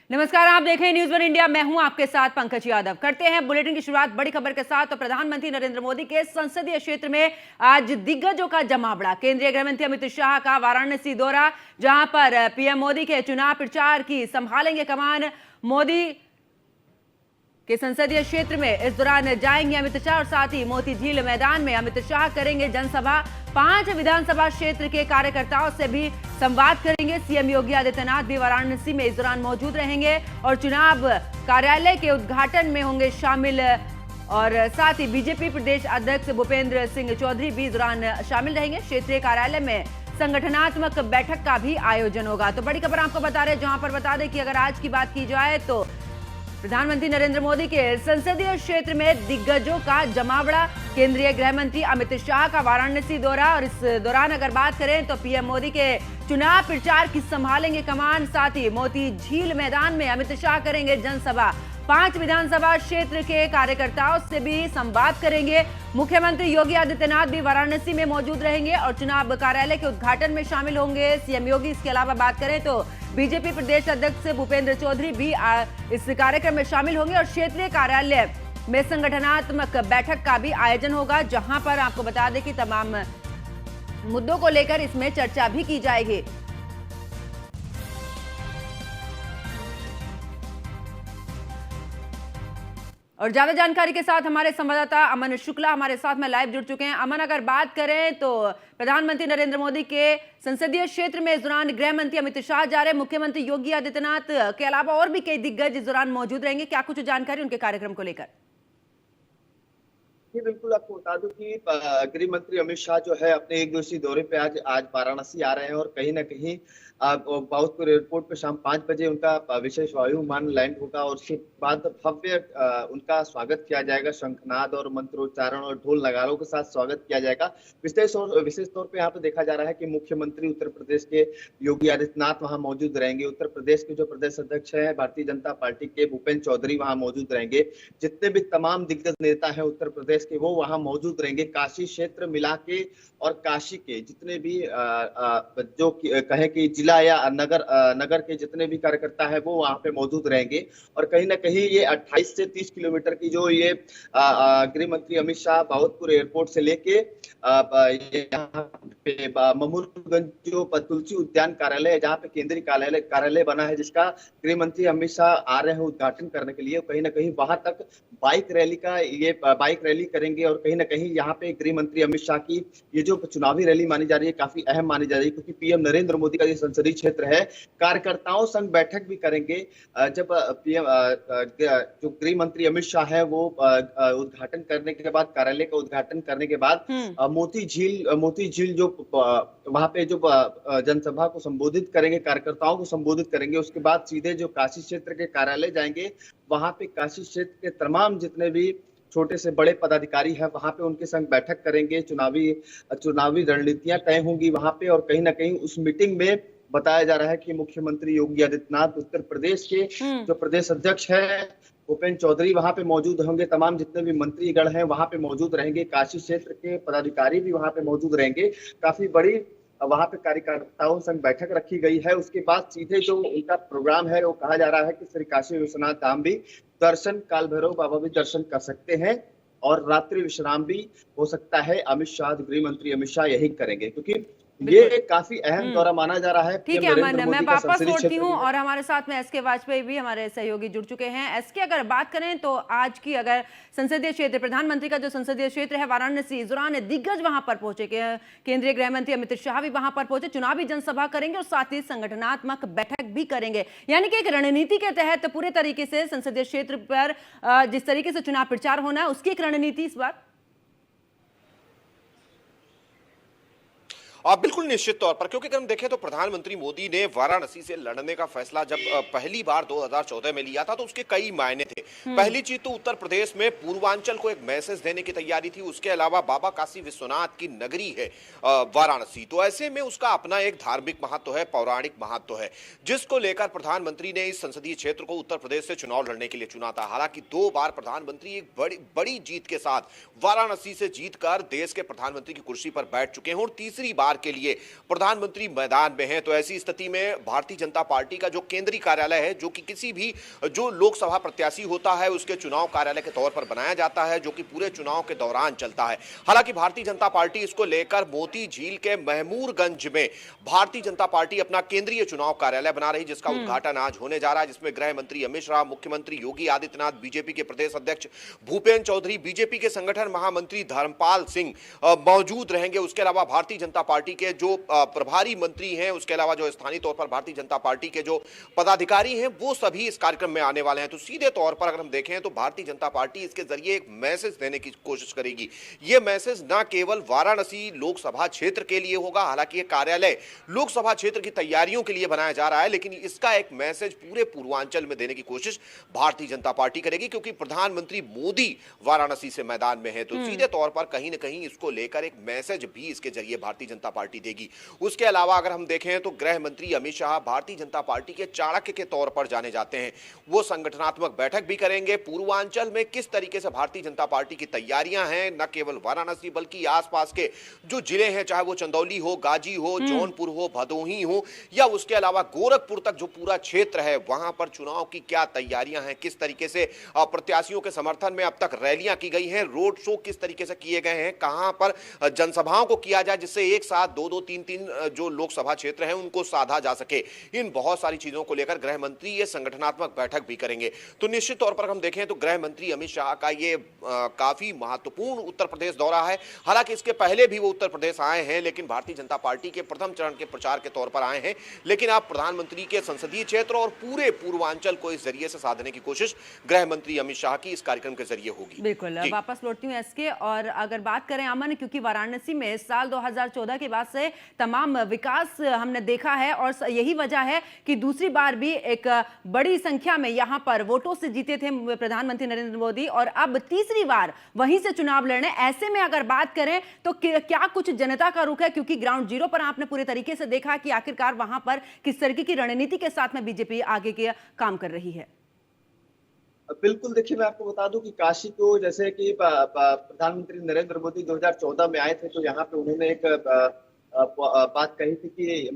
नमस्कार, आप देख रहे हैं न्यूज़ वन इंडिया। मैं हूं आपके साथ पंकज यादव। करते हैं बुलेटिन की शुरुआत बड़ी खबर के साथ। तो प्रधानमंत्री नरेंद्र मोदी के संसदीय क्षेत्र में आज दिग्गजों का जमावड़ा। केंद्रीय गृह मंत्री अमित शाह का वाराणसी दौरा, जहां पर पीएम मोदी के चुनाव प्रचार की संभालेंगे कमान। मोदी के संसदीय क्षेत्र में इस दौरान जाएंगे अमित शाह और साथ ही मोती झील मैदान में अमित शाह करेंगे जनसभा। 5 विधानसभा क्षेत्र के कार्यकर्ताओं से भी संवाद करेंगे। सीएम योगी आदित्यनाथ भी वाराणसी में इस दौरान मौजूद रहेंगे और चुनाव कार्यालय के उद्घाटन में होंगे शामिल। और साथ ही बीजेपी प्रदेश अध्यक्ष भूपेंद्र सिंह चौधरी भी इस दौरान शामिल रहेंगे। क्षेत्रीय कार्यालय में संगठनात्मक बैठक का भी आयोजन होगा। तो बड़ी खबर आपको बता रहे हैं, जहां पर बता दें कि अगर आज की बात की जाए तो प्रधानमंत्री नरेंद्र मोदी के संसदीय क्षेत्र में दिग्गजों का जमावड़ा। केंद्रीय गृह मंत्री अमित शाह का वाराणसी दौरा और इस दौरान अगर बात करें तो पीएम मोदी के चुनाव प्रचार की संभालेंगे कमान। साथ ही मोती झील मैदान में अमित शाह करेंगे जनसभा। 5 विधानसभा क्षेत्र के कार्यकर्ताओं से भी संवाद करेंगे। मुख्यमंत्री योगी आदित्यनाथ भी वाराणसी में मौजूद रहेंगे और चुनाव कार्यालय के उद्घाटन में शामिल होंगे सीएम योगी। इसके अलावा बात करें तो बीजेपी प्रदेश अध्यक्ष भूपेंद्र चौधरी भी इस कार्यक्रम में शामिल होंगे और क्षेत्रीय कार्यालय में संगठनात्मक बैठक का भी आयोजन होगा, जहां पर आपको बता दें कि तमाम मुद्दों को लेकर इसमें चर्चा भी की जाएगी। और ज्यादा जानकारी के साथ हमारे संवाददाता अमन शुक्ला हमारे साथ में लाइव जुड़ चुके हैं। अमन, अगर बात करें तो प्रधानमंत्री नरेंद्र मोदी के संसदीय क्षेत्र में इस दौरान गृह मंत्री अमित शाह जा रहे हैं, मुख्यमंत्री योगी आदित्यनाथ के अलावा और भी कई दिग्गज इस दौरान मौजूद रहेंगे। क्या कुछ जानकारी उनके कार्यक्रम को लेकर? जी बिल्कुल, आपको बता दूं कि गृह मंत्री अमित शाह जो है अपने 1 दिवसीय दौरे पे आज वाराणसी आ रहे हैं और कहीं ना कहीं बाउदपुर एयरपोर्ट पे शाम 5 बजे उनका विशेष वायु विमान लैंड होगा और उसके बाद भव्य उनका स्वागत किया जाएगा। शंखनाद और मंत्रोच्चारण और ढोल नगारों के साथ स्वागत किया जाएगा। विशेष तौर पे यहाँ पे देखा जा रहा है कि मुख्यमंत्री उत्तर प्रदेश के योगी आदित्यनाथ वहां मौजूद रहेंगे। उत्तर प्रदेश के जो प्रदेश अध्यक्ष है भारतीय जनता पार्टी के भूपेंद्र चौधरी वहां मौजूद रहेंगे। जितने भी तमाम दिग्गज नेता है उत्तर प्रदेश के वो वहां मौजूद रहेंगे। काशी क्षेत्र मिला के और काशी के जितने भी जो कहे कि जिला या नगर के जितने भी कार्यकर्ता है वो वहां पे मौजूद रहेंगे। और कहीं ना कहीं ये 28 से 30 किलोमीटर की जो ये गृह मंत्री अमित शाह बाउदपुर एयरपोर्ट से लेके यहाँ पे ममूरगंज जो तुलसी उद्यान कार्यालय है, जहाँ पे केंद्रीय कार्यालय बना है, जिसका गृह मंत्री अमित शाह आ रहे हैं उद्घाटन करने के लिए। कहीं ना कहीं वहां तक बाइक रैली करेंगे और कहीं ना कहीं यहाँ पे गृह मंत्री अमित शाह की ये जो चुनावी रैली मानी जा रही है काफी अहम मानी जा रही है, क्योंकि पीएम नरेंद्र मोदी का ये संसदीय क्षेत्र है। कार्यकर्ताओं संग बैठक भी करेंगे। जब पीएम जो गृह मंत्री अमित शाह है वो उद्घाटन करने के बाद, कार्यालय का उद्घाटन करने के बाद मोती झील जो वहां पे जो जनसभा को संबोधित करेंगे, कार्यकर्ताओं को संबोधित करेंगे। उसके बाद सीधे जो काशी क्षेत्र के कार्यालय जाएंगे, वहां पे काशी क्षेत्र के तमाम जितने भी छोटे से बड़े पदाधिकारी हैं वहां पे उनके संग बैठक करेंगे। चुनावी रणनीतियां तय होंगी वहां पे। और कहीं ना कहीं उस मीटिंग में बताया जा रहा है कि मुख्यमंत्री योगी आदित्यनाथ, उत्तर प्रदेश के जो प्रदेश अध्यक्ष है भूपेंद्र चौधरी वहां पे मौजूद होंगे। तमाम जितने भी मंत्रीगण हैं वहां पे मौजूद रहेंगे। काशी क्षेत्र के पदाधिकारी भी वहां पे मौजूद रहेंगे। काफी बड़ी वहां पे कार्यकर्ताओं संग बैठक रखी गई है। उसके बाद सीधे जो उनका प्रोग्राम है वो कहा जा रहा है कि श्री काशी विश्वनाथ धाम भी दर्शन, काल भैरव बाबा भी दर्शन कर सकते हैं और रात्रि विश्राम भी हो सकता है। गृह मंत्री अमित शाह यही करेंगे, क्योंकि ये काफी अहम दौरा माना जा रहा है। ठीक है अमन, मैं वापस लौटती हूँ और हमारे साथ में एसके वाजपेयी भी हमारे सहयोगी जुड़ चुके हैं। एसके, अगर बात करें तो आज की अगर संसदीय क्षेत्र, प्रधानमंत्री का जो संसदीय क्षेत्र है वाराणसी, इस दौरान दिग्गज वहां पर पहुंचे। केंद्रीय गृह मंत्री अमित शाह भी वहां पर पहुंचे, चुनावी जनसभा करेंगे और साथ ही संगठनात्मक बैठक भी करेंगे। यानी कि एक रणनीति के तहत पूरे तरीके से संसदीय क्षेत्र पर जिस तरीके से चुनाव प्रचार होना है उसकी एक रणनीति इस बार। और बिल्कुल निश्चित तौर पर, क्योंकि अगर हम देखें तो प्रधानमंत्री मोदी ने वाराणसी से लड़ने का फैसला जब पहली बार 2014 में लिया था तो उसके कई मायने थे। पहली चीज तो उत्तर प्रदेश में पूर्वांचल को एक मैसेज देने की तैयारी थी। उसके अलावा बाबा काशी विश्वनाथ की नगरी है वाराणसी, तो ऐसे में उसका अपना एक धार्मिक महत्व है, पौराणिक महत्व है, जिसको लेकर प्रधानमंत्री ने इस संसदीय क्षेत्र को उत्तर प्रदेश से चुनाव लड़ने के लिए चुना था। हालांकि 2 बार प्रधानमंत्री एक बड़ी जीत के साथ वाराणसी से जीतकर देश के प्रधानमंत्री की कुर्सी पर बैठ चुके हैं और तीसरी बार प्रचार के लिए प्रधानमंत्री मैदान में हैं। तो ऐसी स्थिति में भारतीय जनता पार्टी का जो केंद्रीय कार्यालय है, जो कि किसी भी जो लोकसभा प्रत्याशी होता है उसके चुनाव कार्यालय के तौर पर बनाया जाता है, जो कि पूरे चुनाव के दौरान चलता है। हालांकि भारतीय जनता पार्टी इसको लेकर मोती झील के महमूरगंज में भारतीय जनता पार्टी अपना केंद्रीय चुनाव कार्यालय बना रही, जिसका उद्घाटन आज होने जा रहा है, जिसमें गृह मंत्री अमित शाह, मुख्यमंत्री योगी आदित्यनाथ, बीजेपी के प्रदेश अध्यक्ष भूपेंद्र चौधरी, बीजेपी के संगठन महामंत्री धर्मपाल सिंह मौजूद रहेंगे। उसके अलावा भारतीय जनता पार्टी के जो प्रभारी मंत्री हैं, उसके अलावा जो स्थानीय तौर पर भारतीय जनता पार्टी के जो पदाधिकारी हैं, वो सभी इस कार्यक्रम में आने वाले हैं। तो सीधे तौर पर अगर हम देखें तो भारतीय जनता पार्टी इसके जरिए एक मैसेज देने की कोशिश करेगी। ये मैसेज न केवल वाराणसी लोकसभा क्षेत्र के लिए होगा, हालांकि ये कार्यालय लोकसभा क्षेत्र की तैयारियों के लिए बनाया जा रहा है, लेकिन इसका एक मैसेज पूरे पूर्वांचल में देने की कोशिश भारतीय जनता पार्टी करेगी, क्योंकि प्रधानमंत्री मोदी वाराणसी से मैदान में है। तो सीधे तौर पर कहीं ना कहीं इसको लेकर एक मैसेज भी इसके जरिए भारतीय जनता पार्टी देगी। उसके अलावा अगर हम देखें तो गृह मंत्री अमित शाह भारतीय जनता पार्टी के चाणक्य के तौर पर जाने जाते हैं। वो संगठनात्मक बैठक भी करेंगे। पूर्वांचल में किस तरीके से भारतीय जनता पार्टी की तैयारियां हैं, न केवल वाराणसी बल्कि आसपास के जो जिले हैं, चाहे वो चंदौली हो, गाजी हो, जौनपुर हो, भदोही हो, या उसके अलावा गोरखपुर तक जो पूरा क्षेत्र है, वहां पर चुनाव की क्या तैयारियां हैं, किस तरीके से प्रत्याशियों के समर्थन में अब तक रैलियां की गई हैं, रोड शो किस तरीके से किए गए हैं, कहां पर जनसभाओं को किया जाए जिससे एक साथ दो तीन जो लोकसभा क्षेत्र हैं उनको साधा जा सके। इन बहुत सारी चीजों को लेकर गृह मंत्री ये संगठनात्मक बैठक भी करेंगे। तो निश्चित तौर पर हम देखें तो गृह मंत्री अमित शाह का ये काफी महत्वपूर्ण उत्तर प्रदेश दौरा है। हालांकि इसके पहले भी वो उत्तर प्रदेश आए हैं, लेकिन भारतीय जनता पार्टी के प्रथम चरण के प्रचार के तौर पर आए हैं। लेकिन आप प्रधानमंत्री के संसदीय क्षेत्र और पूरे पूर्वांचल को इस जरिए से साधने की कोशिश गृह मंत्री अमित शाह की इस कार्यक्रम के जरिए होगी। बिल्कुल, वापस लौटती हूँ एसके। और अगर बात करें अमन, क्योंकि वाराणसी में साल 2014 के बाद से तमाम विकास हमने देखा है और यही वजह है कि दूसरी बार भी एक बड़ी संख्या में यहां पर वोटों से जीते थे प्रधानमंत्री नरेंद्र मोदी, और अब तीसरी बार वहीं से चुनाव लड़ने। ऐसे में अगर बात करें तो क्या कुछ जनता का रुख है, क्योंकि ग्राउंड जीरो पर आपने पूरे तरीके से देखा कि आखिरकार वहां पर किस तरीके की रणनीति के साथ में बीजेपी आगे के काम कर रही है। बिल्कुल, देखिए मैं आपको बता दूं कि काशी को जैसे कि प्रधानमंत्री नरेंद्र मोदी 2014 में आए थे, तो यहाँ पे उन्होंने एक बात कही थी कि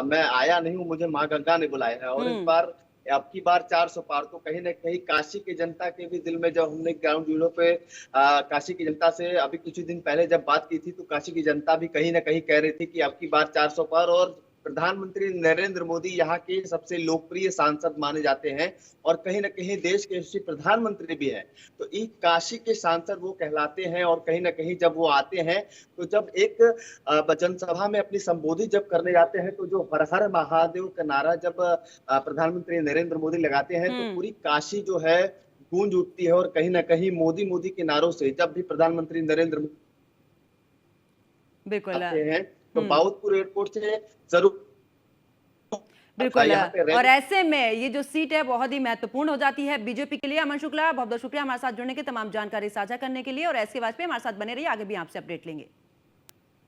मैं आया नहीं हूँ, मुझे माँ गंगा ने बुलाया है। और इस बार अब की बार 400 पार। तो कहीं ना कहीं काशी की जनता के भी दिल में, जब हमने ग्राउंड जीरो पे काशी की जनता से अभी कुछ दिन पहले जब बात की थी, तो काशी की जनता भी कहीं ना कहीं कह रही थी कि अब की बार 400 पार। और प्रधानमंत्री नरेंद्र मोदी यहाँ के सबसे लोकप्रिय सांसद माने जाते हैं और कहीं ना कहीं देश के यशस्वी प्रधानमंत्री भी हैं। तो एक काशी के सांसद वो कहलाते हैं। और कहीं ना कहीं जब वो आते हैं, तो जब एक जनसभा में अपनी संबोधित जब करने जाते हैं, तो जो हर हर महादेव का नारा जब प्रधानमंत्री नरेंद्र मोदी लगाते हैं, तो पूरी काशी जो है गूंज उठती है। और कहीं ना कहीं मोदी मोदी के नारों से जब भी प्रधानमंत्री नरेंद्र मोदी बिल्कुल आते हैं, तो बाउदपुर एयरपोर्ट से जरूर बिल्कुल। और ऐसे में ये जो सीट है बहुत ही महत्वपूर्ण हो जाती है बीजेपी के लिए। अमन शुक्ला, बहुत बहुत शुक्रिया हमारे साथ जुड़ने के, तमाम जानकारी साझा करने के लिए। और ऐसे वाजपेयी हमारे साथ बने रहिए, आगे भी आपसे अपडेट लेंगे।